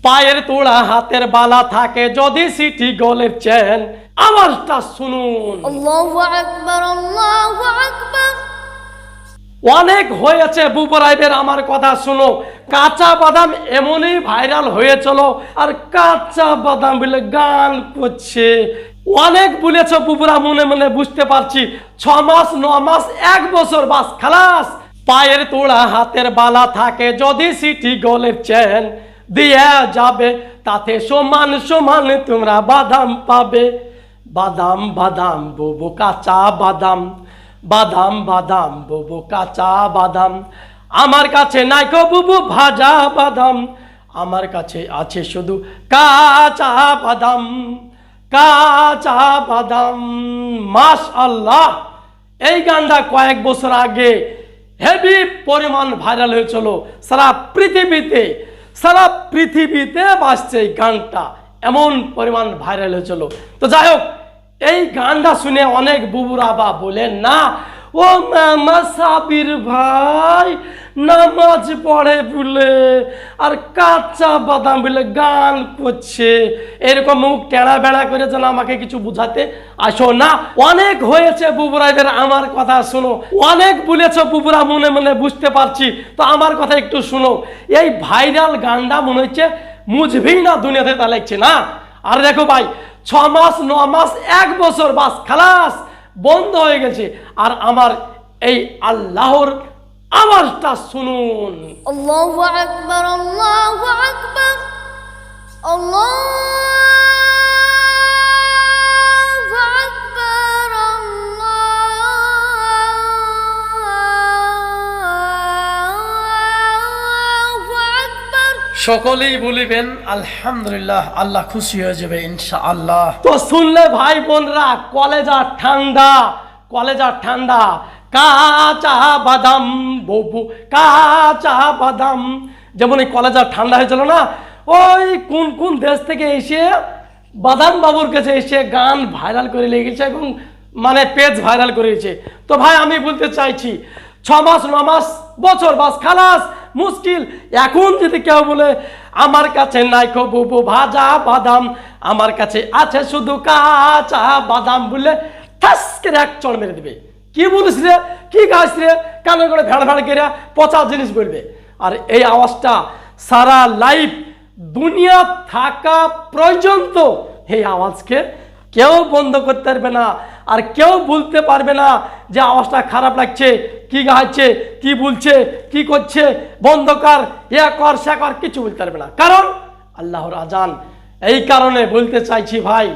পায়ের তোড়া হাতের বালা থাকে যদি সিটি গোলের চেন, আওয়াজটা শুনুন। আল্লাহু আকবার, আল্লাহু আকবার। অনেক হয়েছে বুবরাইবের, আমার কথা শুনো। কাঁচা বাদাম এমনই ভাইরাল হয়েছিল, আর কাঁচা বাদাম বলে গান করছে। অনেক বলেছ বুবরা, মনে মনে বুঝতে পারছি। 6 মাস 9 মাস 1 বছর বাস খালাস। পায়ের তোড়া হাতের বালা থাকে যদি সিটি গোলের চেন, দিয়ে যাবে তাতে সমান সমান তোমরা বাদাম পাবে। বাদাম বাদাম বুবু কাঁচা বাদাম, বাদাম বাদাম বুবু কাঁচা বাদাম। আমার কাছে নাই গো বুবু ভাজা বাদাম, আমার কাছে আছে শুধু কাঁচা বাদাম, কাঁচা বাদাম। মাশাআল্লাহ, এই গানটা কয়েক বছর আগে হেভি পরিমাণ ভাইরাল হয়েছিল সারা পৃথিবীতে। সারা পৃথিবীতে বাজছে এই গানটা, এমন পরিমাণ ভাইরাল হয়েছিল। তো যাই হোক, এই গানটা শুনে অনেক বুবুরা বা বলেন না, ও মামা সাবির ভাই নামাজ পড়ে বলে আর কাঁচা বাদাম বলে গান করছে, এরকম মুখ টেড়া বেড়া করে যেন আমাকে কিছু বুঝাতে আসো না। অনেক হয়েছে বুবুরাইদের, আমার কথা শুনো। অনেক বলেছ বুবুরা, মনে মনে বুঝতে পারছি। তো আমার কথা একটু শুনো। এই ভাইরাল গানটা মনে হচ্ছে মুঝবেই না দুনিয়াতে, তা লাগছে না। আর দেখো ভাই, 6 মাস 9 মাস 1 বছর বাস খালাস বন্ধ হয়ে গেছে। আর আমার এই আল্লাহর আওয়াজটা শুনুন। আল্লাহু আকবার, আল্লাহু আকবার, আল্লাহু আকবার, আল্লাহু আকবার। সকলেই বলিবেন আলহামদুলিল্লাহ, আল্লাহ খুশি হয়ে যাবে ইনশাআল্লাহ। তো শুনলে ভাই বোনরা, কলেজা ঠান্ডা, কলেজা ঠান্ডা। কাঁচা বাদাম ববু কাঁচা বাদাম, যেমন এই কলেজা ঠান্ডা হয়েছিল না, ওই কোন কোন দেশ থেকে এসে বাদাম বাবুর কাছে এসে গান ভাইরাল করে লেগেছে এবং মানে পেজ ভাইরাল করেছে। তো ভাই আমি বলতে চাইছি, 6 মাস 9 মাস বছর বাস খালাস মুশকিল। এখন যদি কেউ বলে আমার কাছে নাই গো বুবু ভাজা বাদাম, আমার কাছে আছে শুধু কাঁচা বাদাম বলে ঠাস করে এক চড় মেরে দেবে। কি বলিস রে, কি গাছ রে, কানে করে ভেড় ভেড় করে পচা জিনিস বলবে। আর এই আওয়াজটা সারা লাইফ দুনিয়া থাকা পর্যন্ত এই আওয়াজকে কেউ বন্ধ করতে পারবে না, আর কেউ বলতে পারবে না যে আওয়াজটা খারাপ লাগছে, কি গাইছে, কি বলছে, কি করছে, বন্ধ কর, এ কর সে কর, কিছু বলতে পারবে না, কারণ আল্লাহর আজান। এই কারণে বলতে চাইছি ভাই,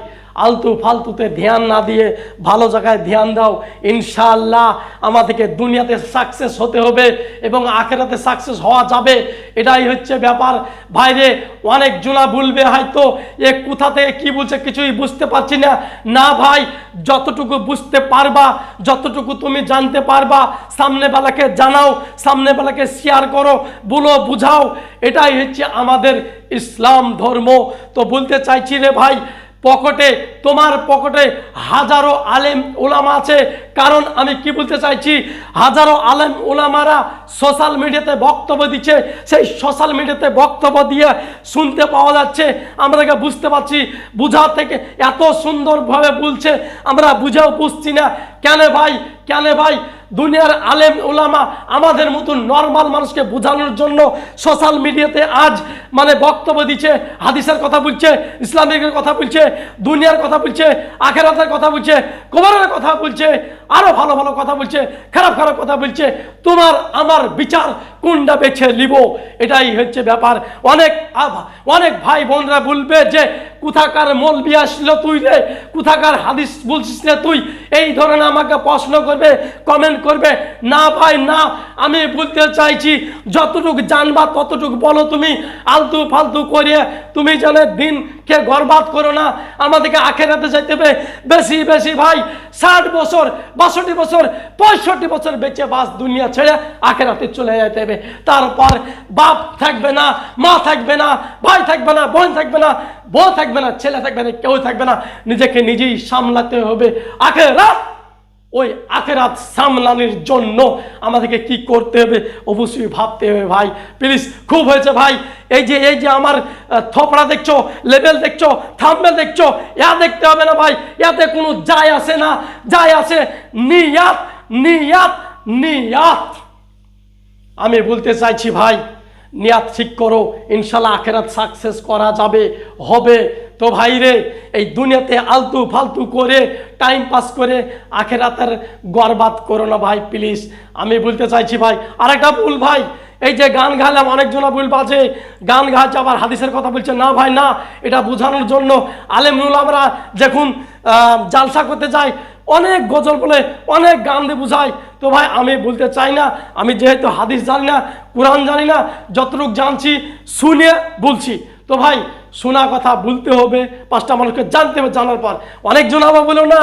আলতু ফালতুতে ধ্যান না দিয়ে ভালো জায়গায় ধ্যান দাও। ইনশাআল্লাহ আমাদেরকে দুনিয়াতে সাকসেস হতে হবে এবং আখেরাতে সাকসেস হওয়া যাবে, এটাই হচ্ছে ব্যাপার। বাইরে অনেক জোনা বলবে হয়তো এ কোথা থেকে কি বলছে কিছুই বুঝতে পারছি না। না ভাই, যতটুকু বুঝতে পারবা, যতটুকু তুমি জানতে পারবা, সামনেবেলাকে জানাও, সামনেবেলাকে শেয়ার করো, বলো, বুঝাও, এটাই হচ্ছে আমাদের ইসলাম ধর্ম। তো বলতে চাইছি রে ভাই, পকেটে তোমার পকেটে হাজারো আলেম ওলামা আছে, কারণ আমি কি বলতে চাইছি, হাজারো আলেম ওলামারা সোশ্যাল মিডিয়াতে বক্তব্য দিচ্ছে, সেই সোশ্যাল মিডিয়াতে বক্তব্য দিয়ে শুনতে পাওয়া যাচ্ছে, আমাদেরকে বুঝতে পারছি। বুঝা থেকে এত সুন্দরভাবে বলছে, আমরা বুঝেও বুঝছি না। কেন ভাই, কেন ভাই? দুনিয়ার আলেম ওলামা আমাদের মতন নর্মাল মানুষকে বোঝানোর জন্য সোশ্যাল মিডিয়াতে আজ মানে বক্তব্য দিচ্ছে, হাদিসের কথা বলছে, ইসলামিকের কথা বলছে, দুনিয়ার কথা বলছে, আখেরাতের কথা বলছে, কবরের কথা বলছে, আরো ভালো ভালো কথা বলছে, খারাপ খারাপ কথা বলছে। তোমার আমার বিচার কোনটা বেছে নিব, এটাই হচ্ছে ব্যাপার। অনেক ভাই বোনরা বলবে যে কোথাকার মৌলবি আসলো তুই রে, কোথাকার হাদিস বলছিস রে তুই, এই ধরনের আমাকে প্রশ্ন করবে, কমেন্ট করবে। না ভাই না, আমি বলতে চাইছি যতটুকু জানবা ততটুকু বলো। তুমি আলতু ফালতু করে তুমি জানে দিনকে বরবাদ করো না, আমাদেরকে আখেরাতে যাইতে হবে বেশি বেশি ভাই। 60 বছর 62 বছর 65 বছর বেঁচে বাস দুনিয়া ছেড়ে আখেরাতে চলে যেতে হবে। তারপর বাপ থাকবে না, মা থাকবে না, ভাই থাকবে না, বোন থাকবে না, বউ থাকবে না, ছেলে থাকবে না, কেউ থাকবে না, নিজেকে নিজেই সামলাতে হবে। আখেরাত ওই আখেরাত সামলানোর জন্য আমাদেরকে কি করতে হবে অবশ্যই ভাবতে হবে ভাই। প্লিজ, খুব হয়েছে ভাই। এই যে আমার থপড়া দেখছো, লেভেল দেখছো, থাম্বনেল দেখছো, ইয়া দেখতে হবে না ভাই। ইয়াতে কোনো যায় আসে না, যায় আসে নিয়াত, নিয়াত, নিয়াত। আমি বলতে চাইছি ভাই, নিয়াত ঠিক করো, ইনশাল্লাহ আখেরাত সাকসেস করা যাবে, হবে। তো ভাই রে, এই দুনিয়াতে আলতু ফালতু করে টাইম পাস করে আখেরাতের বরবাদ করো না ভাই, প্লিজ। আমি বলতে চাইছি ভাই, আরেকটা ভুল ভাই, এই যে গান গাইলাম, অনেকজন ভুল বাজে, গান গাইছে আবার হাদিসের কথা বলছে। না ভাই না, এটা বোঝানোর জন্য আলেমুল আমরা যখন জালসা করতে যাই অনেক গজল বলে, অনেক গান দিয়ে বুঝাই। তো ভাই আমি বলতে চাই না, আমি যেহেতু হাদিস জানি না, কোরআন জানি না, যতটুকু জানছি শুনে বলছি। তো ভাই শোনা কথা বলতে হবে, পাঁচটা মানুষকে জানতে হবে, জানার পর। অনেকজন আবার বলো না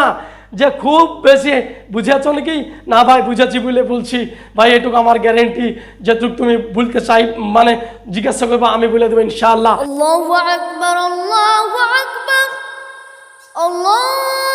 যে খুব বেশি বুঝেছ নাকি, না ভাই বুঝেছি বলে বলছি ভাই, এটুকু আমার গ্যারেন্টি। যেটুকু তুমি বলতে চাই মানে জিজ্ঞাসা করবো, আমি বলে দেবো ইনশাআল্লাহ। الله أكبر الله أكبر الله